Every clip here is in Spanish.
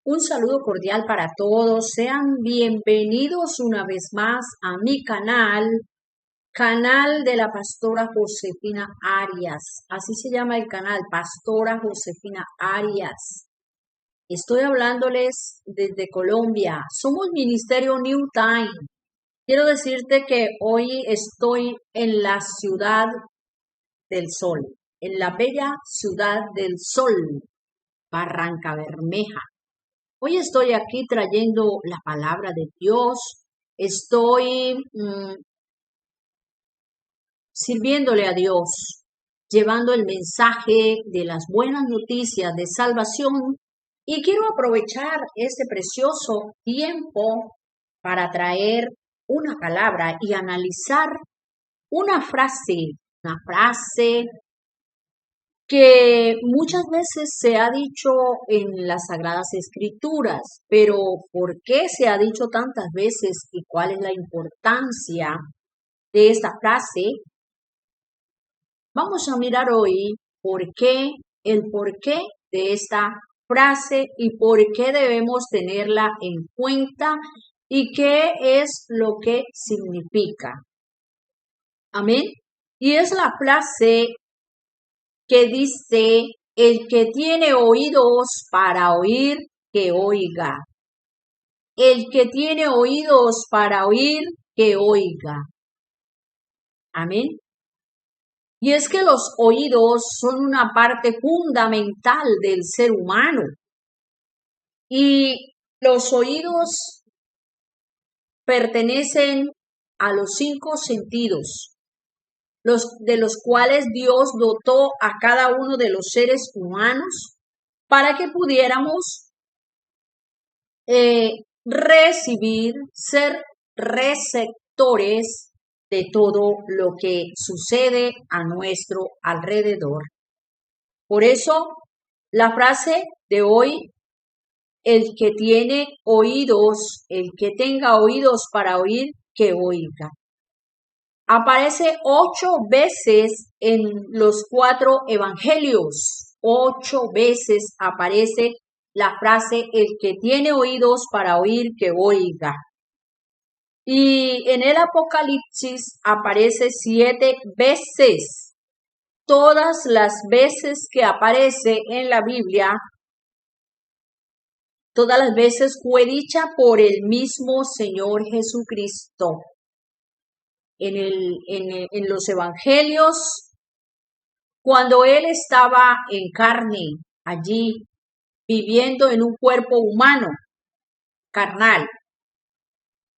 Un saludo cordial para todos. Sean bienvenidos una vez más a mi canal de la pastora Josefina Arias. Así se llama el canal, Pastora Josefina Arias. Estoy hablándoles desde Colombia. Somos Ministerio New Time. Quiero decirte que hoy estoy en la ciudad del sol, en la bella ciudad del sol, Barrancabermeja. Hoy estoy aquí trayendo la palabra de Dios. Estoy sirviéndole a Dios, llevando el mensaje de las buenas noticias de salvación. Y quiero aprovechar este precioso tiempo para traer una palabra y analizar una frase que muchas veces se ha dicho en las Sagradas Escrituras, pero ¿por qué se ha dicho tantas veces y cuál es la importancia de esta frase? Vamos a mirar hoy el porqué de esta frase y por qué debemos tenerla en cuenta y qué es lo que significa. Amén. Y es la frase que dice: el que tiene oídos para oír, que oiga. El que tiene oídos para oír, que oiga. Amén. Y es que los oídos son una parte fundamental del ser humano. Y los oídos pertenecen a los 5 sentidos, de los cuales Dios dotó a cada uno de los seres humanos para que pudiéramos ser receptores de todo lo que sucede a nuestro alrededor. Por eso, la frase de hoy: el que tiene oídos, el que tenga oídos para oír, que oiga. Aparece 8 veces en los 4 evangelios. 8 veces aparece la frase: el que tiene oídos para oír, que oiga. Y en el Apocalipsis aparece 7 veces. Todas las veces que aparece en la Biblia, todas las veces fue dicha por el mismo Señor Jesucristo. En los evangelios, cuando Él estaba en carne, allí, viviendo en un cuerpo humano, carnal.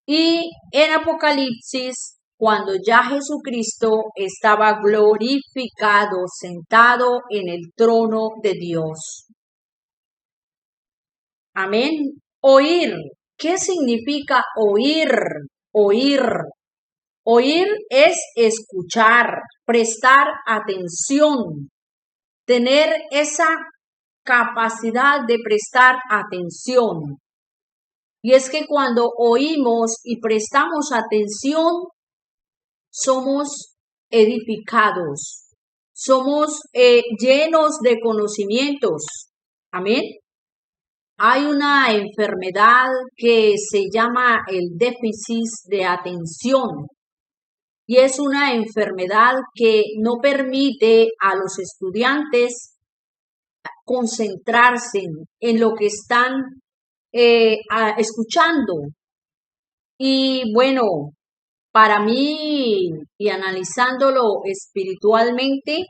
Y en Apocalipsis, cuando ya Jesucristo estaba glorificado, sentado en el trono de Dios. Amén. Oír. ¿Qué significa oír? Oír. Oír es escuchar, prestar atención, tener esa capacidad de prestar atención. Y es que cuando oímos y prestamos atención, somos edificados, somos llenos de conocimientos. Amén. Hay una enfermedad que se llama el déficit de atención. Y es una enfermedad que no permite a los estudiantes concentrarse en lo que están escuchando. Y bueno, para mí, y analizándolo espiritualmente,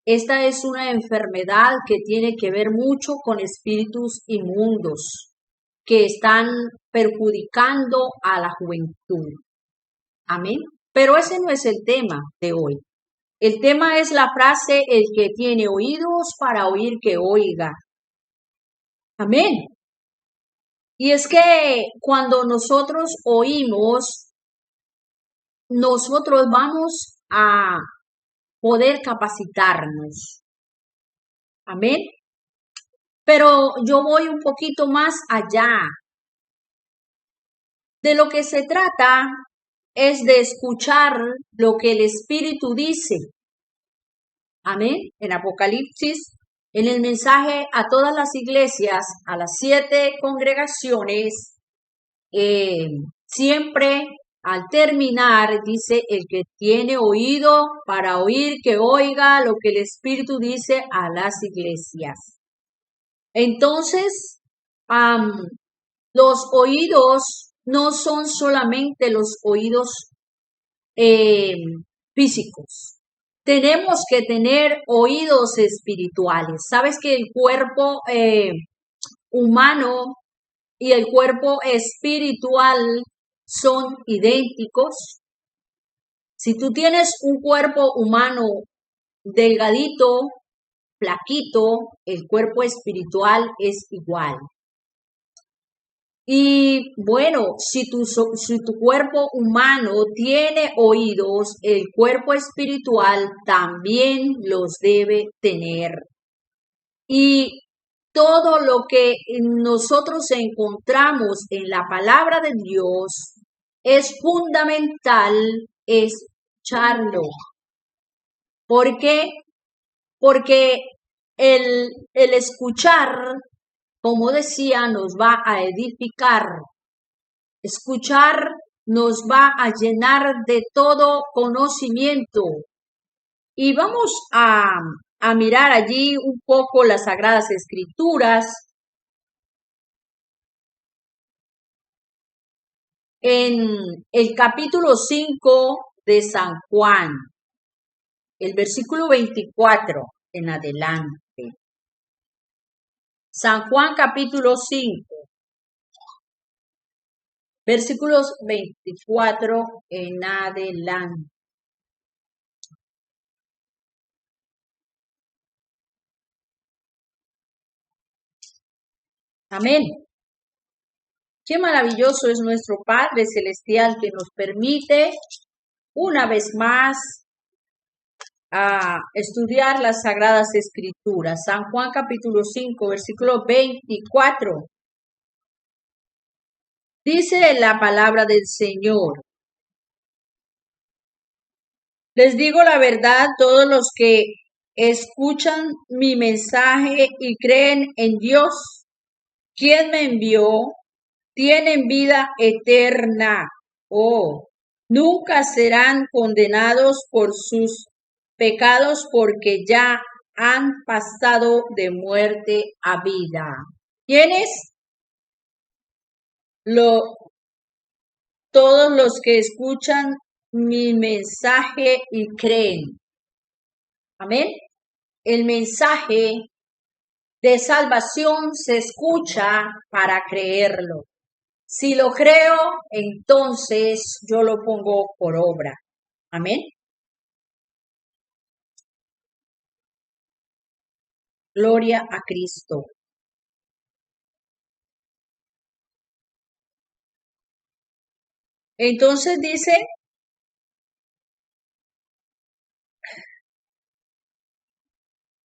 esta es una enfermedad que tiene que ver mucho con espíritus inmundos que están perjudicando a la juventud. Amén. Pero ese no es el tema de hoy. El tema es la frase: el que tiene oídos para oír, que oiga. Amén. Y es que cuando nosotros oímos, nosotros vamos a poder capacitarnos. Amén. Pero yo voy un poquito más allá. De lo que se trata es de escuchar lo que el Espíritu dice. Amén. En Apocalipsis, En el mensaje a todas las iglesias, a las 7 congregaciones, siempre al terminar dice: el que tiene oído para oír, que oiga lo que el Espíritu dice a las iglesias. Entonces, los oídos no son solamente los oídos físicos. Tenemos que tener oídos espirituales. ¿Sabes que el cuerpo humano y el cuerpo espiritual son idénticos? Si tú tienes un cuerpo humano delgadito, flaquito, el cuerpo espiritual es igual. Y bueno, si tu cuerpo humano tiene oídos, el cuerpo espiritual también los debe tener. Y todo lo que nosotros encontramos en la palabra de Dios es fundamental escucharlo. ¿Por qué? Porque el escuchar, como decía, nos va a edificar. Escuchar nos va a llenar de todo conocimiento. Y vamos a mirar allí un poco las Sagradas Escrituras. En el capítulo 5 de San Juan, el versículo 24 en adelante. San Juan capítulo 5, versículos 24 en adelante. Amén. Qué maravilloso es nuestro Padre Celestial, que nos permite una vez más a estudiar las Sagradas Escrituras. San Juan capítulo 5, versículo 24. Dice la palabra del Señor: les digo la verdad, todos los que escuchan mi mensaje y creen en Dios, quien me envió, tienen vida eterna. Nunca serán condenados por sus pecados, porque ya han pasado de muerte a vida. ¿Quiénes? Todos los que escuchan mi mensaje y creen. Amén. El mensaje de salvación se escucha para creerlo. Si lo creo, entonces yo lo pongo por obra. Amén. Gloria a Cristo. Entonces dice: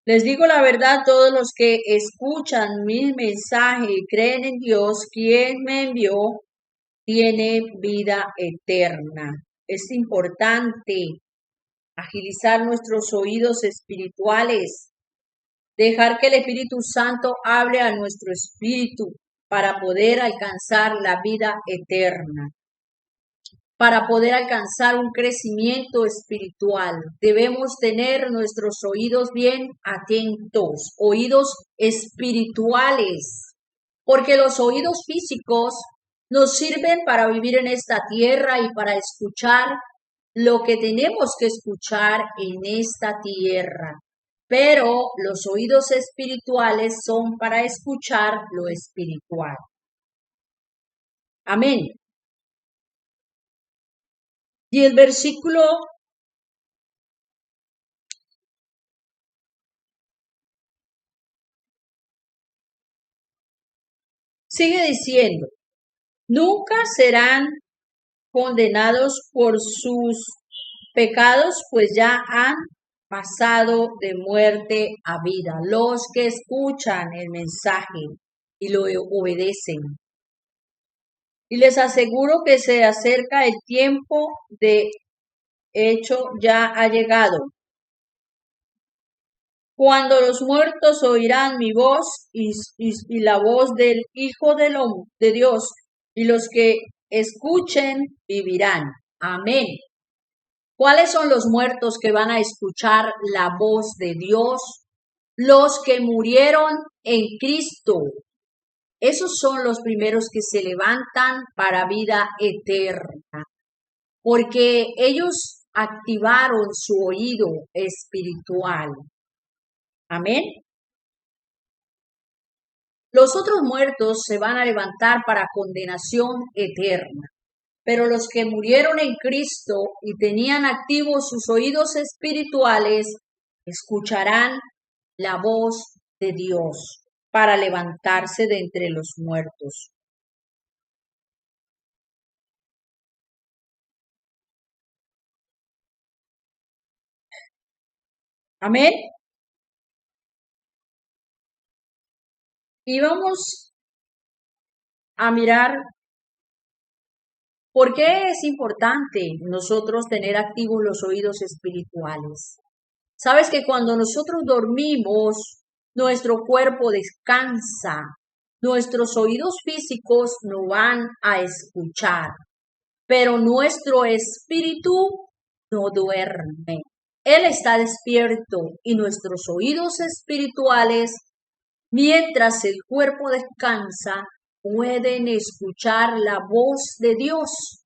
les digo la verdad, todos los que escuchan mi mensaje y creen en Dios, quien me envió, tiene vida eterna. Es importante agilizar nuestros oídos espirituales, dejar que el Espíritu Santo hable a nuestro espíritu para poder alcanzar la vida eterna. Para poder alcanzar un crecimiento espiritual, debemos tener nuestros oídos bien atentos, oídos espirituales, porque los oídos físicos nos sirven para vivir en esta tierra y para escuchar lo que tenemos que escuchar en esta tierra. Pero los oídos espirituales son para escuchar lo espiritual. Amén. Y el versículo sigue diciendo: nunca serán condenados por sus pecados, pues ya han pasado de muerte a vida. Los que escuchan el mensaje y lo obedecen. Y les aseguro que se acerca el tiempo, de hecho ya ha llegado, Cuando los muertos oirán mi voz y la voz del Hijo de Dios, y los que escuchen vivirán. Amén. ¿Cuáles son los muertos que van a escuchar la voz de Dios? Los que murieron en Cristo. Esos son los primeros que se levantan para vida eterna, porque ellos activaron su oído espiritual. Amén. Los otros muertos se van a levantar para condenación eterna, pero los que murieron en Cristo y tenían activos sus oídos espirituales, escucharán la voz de Dios para levantarse de entre los muertos. Amén. Y vamos a mirar por qué es importante nosotros tener activos los oídos espirituales. Sabes que cuando nosotros dormimos, nuestro cuerpo descansa, nuestros oídos físicos no van a escuchar, pero nuestro espíritu no duerme. Él está despierto y nuestros oídos espirituales, mientras el cuerpo descansa, pueden escuchar la voz de Dios,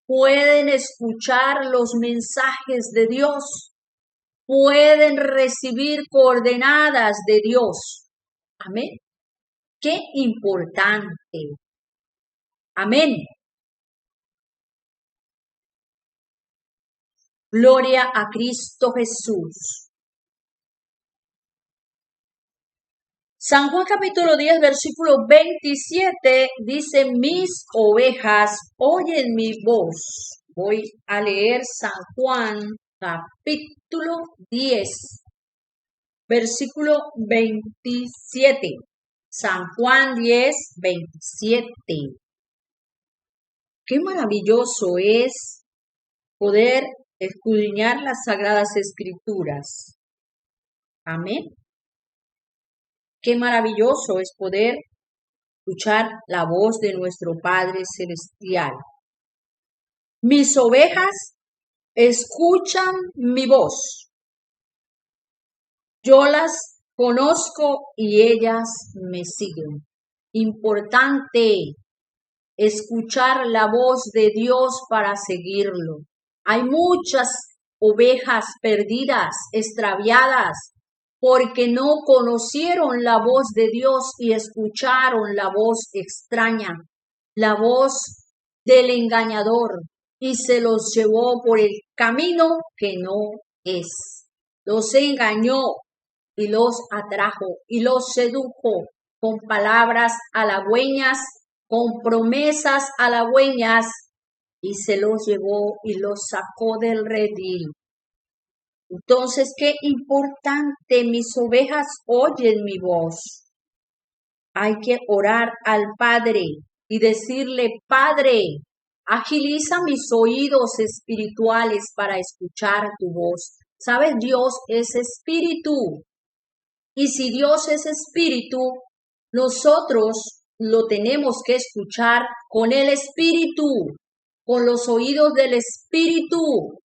pueden escuchar los mensajes de Dios, pueden recibir coordenadas de Dios. Amén. Qué importante. Amén. Gloria a Cristo Jesús. San Juan capítulo 10, versículo 27 dice, mis ovejas oyen mi voz. Voy a leer San Juan capítulo 10, versículo 27. San Juan 10, 27. Qué maravilloso es poder escudriñar las sagradas escrituras. Amén. Qué maravilloso es poder escuchar la voz de nuestro Padre Celestial. Mis ovejas escuchan mi voz. Yo las conozco y ellas me siguen. Importante escuchar la voz de Dios para seguirlo. Hay muchas ovejas perdidas, extraviadas, porque no conocieron la voz de Dios y escucharon la voz extraña, la voz del engañador, y se los llevó por el camino que no es. Los engañó y los atrajo y los sedujo con palabras halagüeñas, con promesas halagüeñas, y se los llevó y los sacó del redil. Entonces, qué importante, mis ovejas oyen mi voz. Hay que orar al Padre y decirle, Padre, agiliza mis oídos espirituales para escuchar tu voz. ¿Sabes? Dios es espíritu. Y si Dios es espíritu, nosotros lo tenemos que escuchar con el espíritu, con los oídos del espíritu,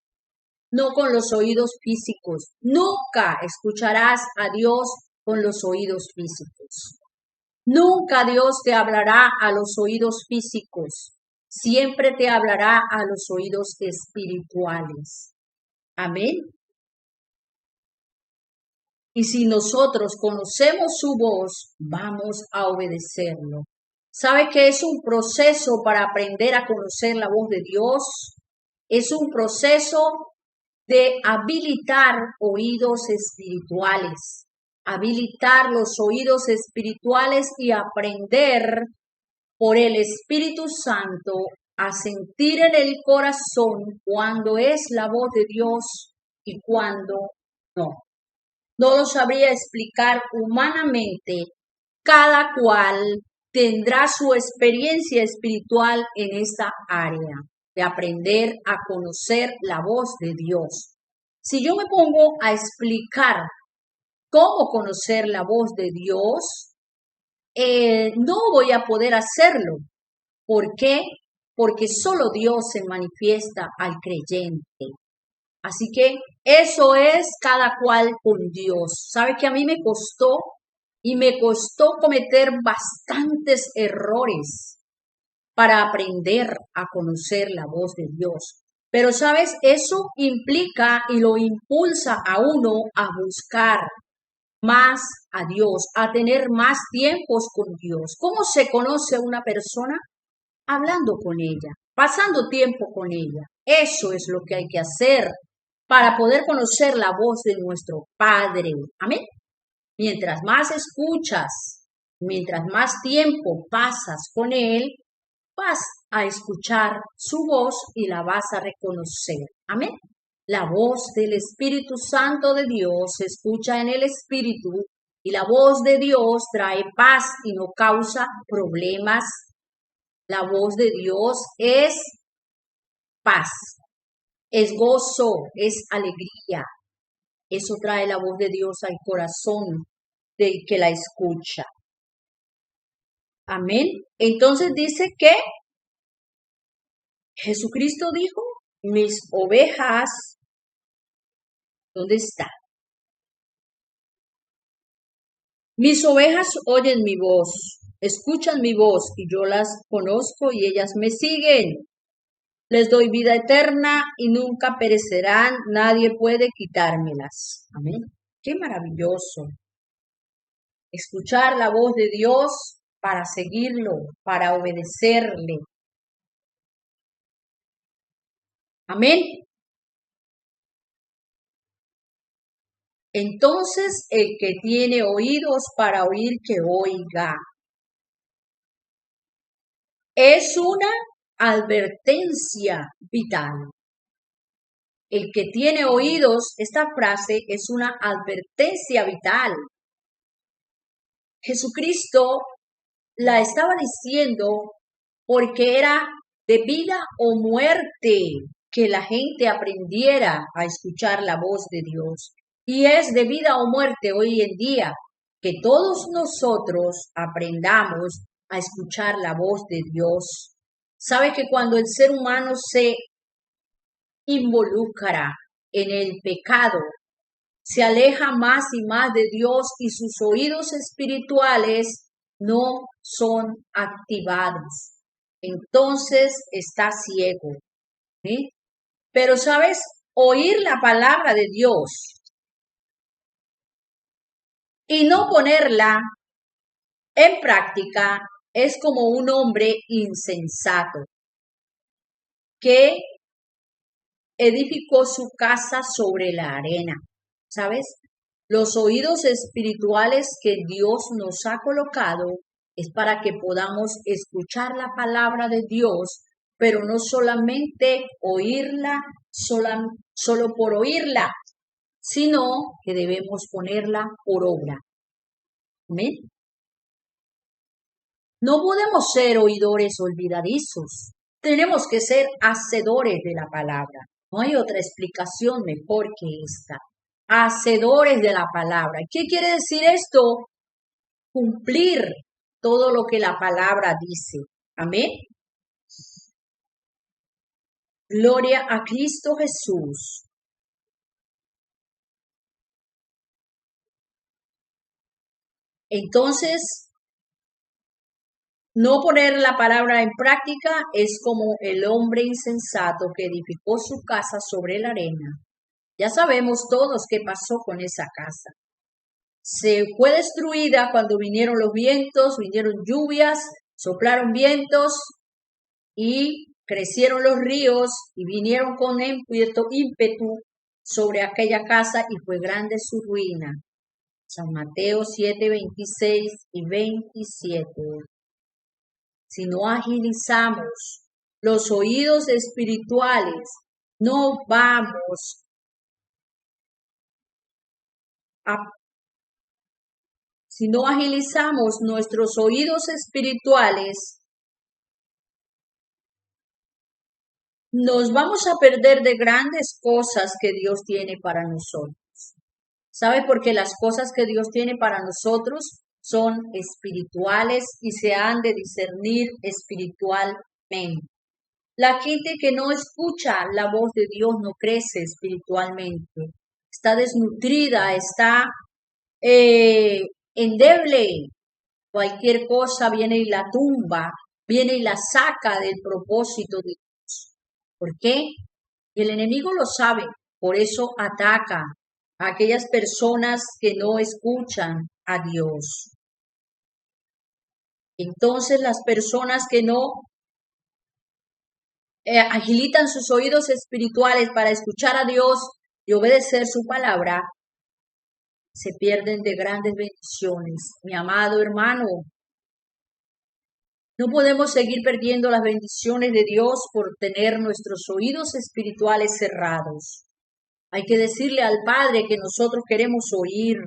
no con los oídos físicos. Nunca escucharás a Dios con los oídos físicos. Nunca Dios te hablará a los oídos físicos. Siempre te hablará a los oídos espirituales. Amén. Y si nosotros conocemos su voz, vamos a obedecerlo. ¿Sabe que es un proceso para aprender a conocer la voz de Dios? Es un proceso de habilitar oídos espirituales, habilitar los oídos espirituales y aprender por el Espíritu Santo a sentir en el corazón cuando es la voz de Dios y cuando no. No lo sabría explicar humanamente. Cada cual tendrá su experiencia espiritual en esta área de aprender a conocer la voz de Dios. Si yo me pongo a explicar cómo conocer la voz de Dios, no voy a poder hacerlo. ¿Por qué? Porque solo Dios se manifiesta al creyente. Así que eso es cada cual con Dios. ¿Sabe que a mí me costó? Y me costó cometer bastantes errores para aprender a conocer la voz de Dios. Pero, ¿sabes? Eso implica y lo impulsa a uno a buscar más a Dios, a tener más tiempos con Dios. ¿Cómo se conoce una persona? Hablando con ella, pasando tiempo con ella. Eso es lo que hay que hacer para poder conocer la voz de nuestro Padre. Amén. Mientras más escuchas, mientras más tiempo pasas con Él, vas a escuchar su voz y la vas a reconocer. Amén. La voz del Espíritu Santo de Dios se escucha en el Espíritu y la voz de Dios trae paz y no causa problemas. La voz de Dios es paz, es gozo, es alegría. Eso trae la voz de Dios al corazón del que la escucha. Amén. Entonces dice que Jesucristo dijo, mis ovejas, ¿dónde está? Mis ovejas oyen mi voz, escuchan mi voz y yo las conozco y ellas me siguen. Les doy vida eterna y nunca perecerán, nadie puede quitármelas. Amén. Qué maravilloso. Escuchar la voz de Dios para seguirlo, para obedecerle. Amén. Entonces, el que tiene oídos para oír, que oiga. Es una advertencia vital. El que tiene oídos, esta frase es una advertencia vital. Jesucristo la estaba diciendo porque era de vida o muerte que la gente aprendiera a escuchar la voz de Dios. Y es de vida o muerte hoy en día que todos nosotros aprendamos a escuchar la voz de Dios. Sabe que cuando el ser humano se involucra en el pecado, se aleja más y más de Dios y sus oídos espirituales no son activados. Entonces está ciego. ¿Sí? Pero, ¿sabes? Oír la palabra de Dios y no ponerla en práctica es como un hombre insensato que edificó su casa sobre la arena. ¿Sabes? Los oídos espirituales que Dios nos ha colocado es para que podamos escuchar la palabra de Dios, pero no solamente oírla, solo por oírla, sino que debemos ponerla por obra. ¿Amén? No podemos ser oidores olvidadizos. Tenemos que ser hacedores de la palabra. No hay otra explicación mejor que esta. Hacedores de la palabra. ¿Qué quiere decir esto? Cumplir todo lo que la palabra dice. Amén. Gloria a Cristo Jesús. Entonces, no poner la palabra en práctica es como el hombre insensato que edificó su casa sobre la arena. Ya sabemos todos qué pasó con esa casa. Se fue destruida cuando vinieron los vientos, vinieron lluvias, soplaron vientos y crecieron los ríos y vinieron con ímpetu sobre aquella casa y fue grande su ruina. San Mateo 7, 26 y 27. Si no agilizamos los oídos espirituales, no vamos a... Si no agilizamos nuestros oídos espirituales, nos vamos a perder de grandes cosas que Dios tiene para nosotros. ¿Sabe? Porque las cosas que Dios tiene para nosotros son espirituales y se han de discernir espiritualmente. La gente que no escucha la voz de Dios no crece espiritualmente. Está desnutrida, está endeble. Cualquier cosa viene y la tumba, viene y la saca del propósito de Dios. ¿Por qué? Y el enemigo lo sabe, por eso ataca a aquellas personas que no escuchan a Dios. Entonces las personas que no agilitan sus oídos espirituales para escuchar a Dios y obedecer su palabra, se pierden de grandes bendiciones. Mi amado hermano, no podemos seguir perdiendo las bendiciones de Dios por tener nuestros oídos espirituales cerrados. Hay que decirle al Padre que nosotros queremos oír.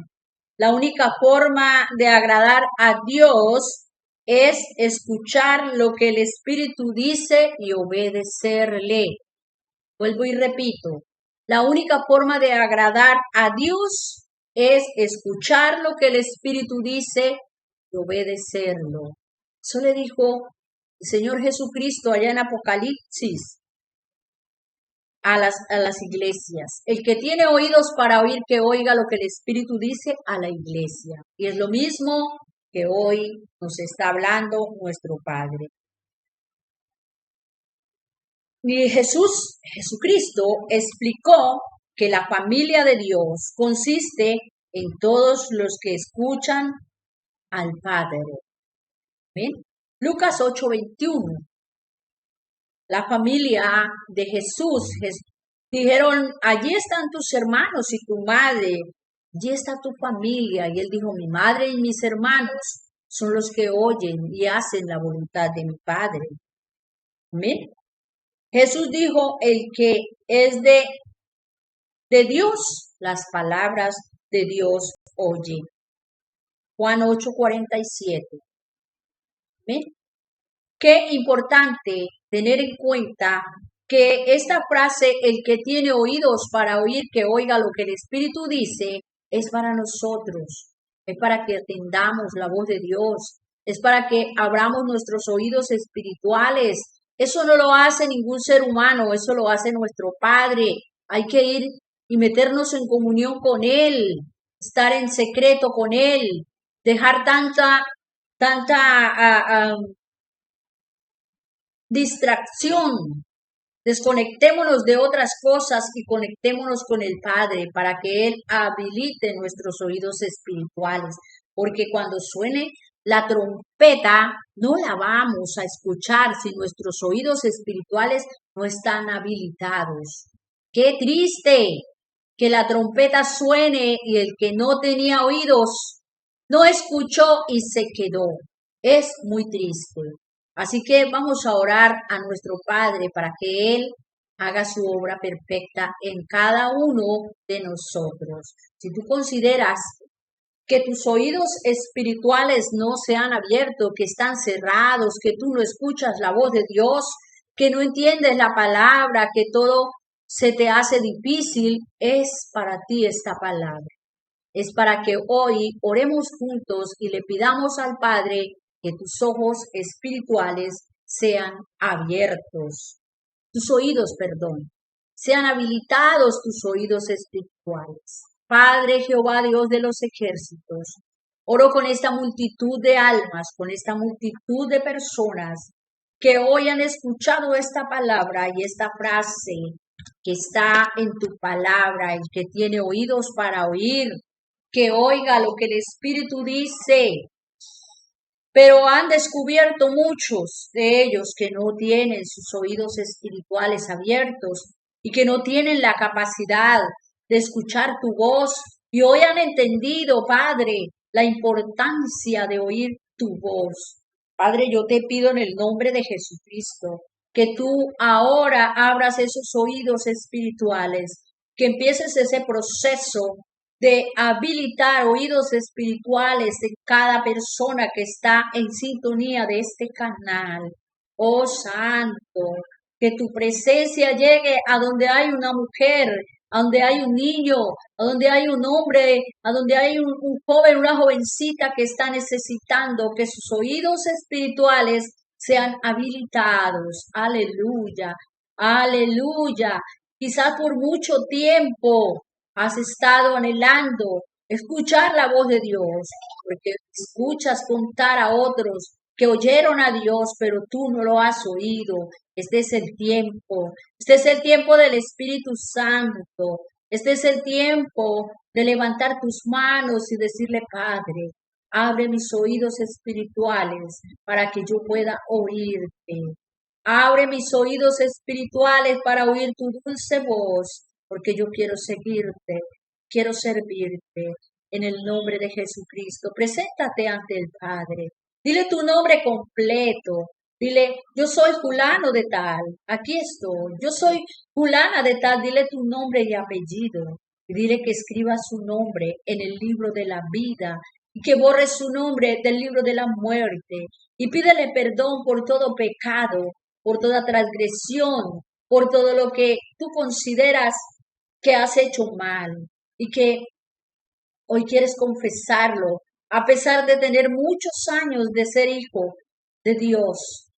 La única forma de agradar a Dios es escuchar lo que el Espíritu dice y obedecerle. Vuelvo y repito, la única forma de agradar a Dios es escuchar lo que el Espíritu dice y obedecerlo. Eso le dijo el Señor Jesucristo allá en Apocalipsis a las iglesias. El que tiene oídos para oír, que oiga lo que el Espíritu dice a la iglesia. Y es lo mismo que hoy nos está hablando nuestro Padre. Y Jesucristo explicó que la familia de Dios consiste en todos los que escuchan al Padre. ¿Ven? Lucas 8:21. La familia de Jesús dijeron, allí están tus hermanos y tu madre, allí está tu familia. Y él dijo, mi madre y mis hermanos son los que oyen y hacen la voluntad de mi Padre. ¿Amén? Jesús dijo, el que es de Dios, las palabras de Dios oye. Juan 8:47. ¿Amén? Qué importante tener en cuenta que esta frase, el que tiene oídos para oír, que oiga lo que el Espíritu dice, es para nosotros, es para que atendamos la voz de Dios, es para que abramos nuestros oídos espirituales. Eso no lo hace ningún ser humano, eso lo hace nuestro Padre. Hay que ir y meternos en comunión con Él, estar en secreto con Él, dejar tanta distracción. Desconectémonos de otras cosas y conectémonos con el Padre para que Él habilite nuestros oídos espirituales. Porque cuando suene la trompeta, no la vamos a escuchar si nuestros oídos espirituales no están habilitados. ¡Qué triste! Que la trompeta suene y el que no tenía oídos no escuchó y se quedó. Es muy triste. Así que vamos a orar a nuestro Padre para que Él haga su obra perfecta en cada uno de nosotros. Si tú consideras que tus oídos espirituales no se han abierto, que están cerrados, que tú no escuchas la voz de Dios, que no entiendes la palabra, que todo se te hace difícil, es para ti esta palabra. Es para que hoy oremos juntos y le pidamos al Padre que tus ojos espirituales sean abiertos, tus oídos, sean habilitados tus oídos espirituales. Padre Jehová, Dios de los ejércitos, oro con esta multitud de almas, con esta multitud de personas que hoy han escuchado esta palabra y esta frase que está en tu palabra, el que tiene oídos para oír, que oiga lo que el Espíritu dice. Pero han descubierto muchos de ellos que no tienen sus oídos espirituales abiertos y que no tienen la capacidad de escuchar tu voz. Y hoy han entendido, Padre, la importancia de oír tu voz. Padre, yo te pido en el nombre de Jesucristo que tú ahora abras esos oídos espirituales, que empieces ese proceso de habilitar oídos espirituales de cada persona que está en sintonía de este canal. Oh Santo, que tu presencia llegue a donde hay una mujer, a donde hay un niño, a donde hay un hombre, a donde hay un joven, una jovencita que está necesitando que sus oídos espirituales sean habilitados. Aleluya, aleluya. Quizás por mucho tiempo has estado anhelando escuchar la voz de Dios, porque escuchas contar a otros que oyeron a Dios, pero tú no lo has oído. Este es el tiempo. Este es el tiempo del Espíritu Santo. Este es el tiempo de levantar tus manos y decirle, Padre, abre mis oídos espirituales para que yo pueda oírte. Abre mis oídos espirituales para oír tu dulce voz, porque yo quiero seguirte, quiero servirte. En el nombre de Jesucristo, preséntate ante el Padre. Dile tu nombre completo. Dile, yo soy fulano de tal. Aquí estoy. Yo soy fulana de tal. Dile tu nombre y apellido. Y dile que escriba su nombre en el libro de la vida y que borre su nombre del libro de la muerte. Y pídele perdón por todo pecado, por toda transgresión, por todo lo que tú consideras que has hecho mal y que hoy quieres confesarlo, a pesar de tener muchos años de ser hijo de Dios.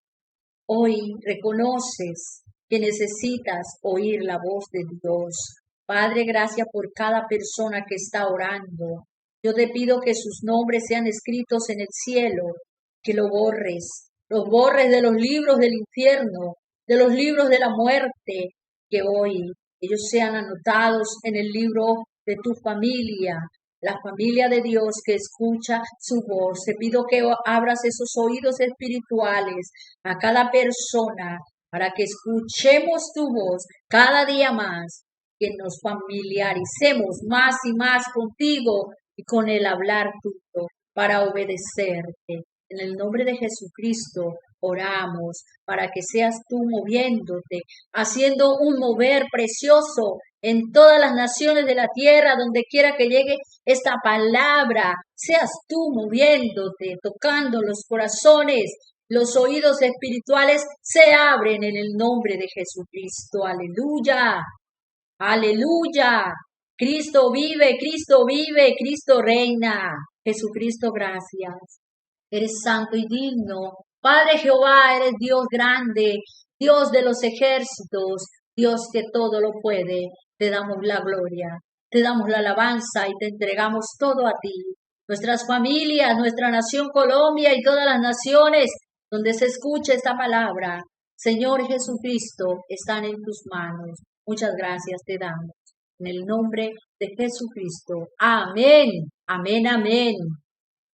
Hoy reconoces que necesitas oír la voz de Dios. Padre, gracias por cada persona que está orando. Yo te pido que sus nombres sean escritos en el cielo, que los borres de los libros del infierno, de los libros de la muerte, que hoy ellos sean anotados en el libro de tu familia, la familia de Dios que escucha su voz. Te pido que abras esos oídos espirituales a cada persona para que escuchemos tu voz cada día más, que nos familiaricemos más y más contigo y con el hablar tuyo para obedecerte. En el nombre de Jesucristo oramos para que seas tú moviéndote, haciendo un mover precioso en todas las naciones de la tierra, donde quiera que llegue esta palabra, seas tú moviéndote, tocando los corazones, los oídos espirituales se abren en el nombre de Jesucristo. Aleluya, aleluya. Cristo vive, Cristo reina. Jesucristo, gracias. Eres santo y digno. Padre Jehová, eres Dios grande, Dios de los ejércitos, Dios que todo lo puede. Te damos la gloria, te damos la alabanza y te entregamos todo a ti. Nuestras familias, nuestra nación Colombia y todas las naciones donde se escuche esta palabra, Señor Jesucristo, están en tus manos. Muchas gracias te damos. En el nombre de Jesucristo. Amén, amén, amén.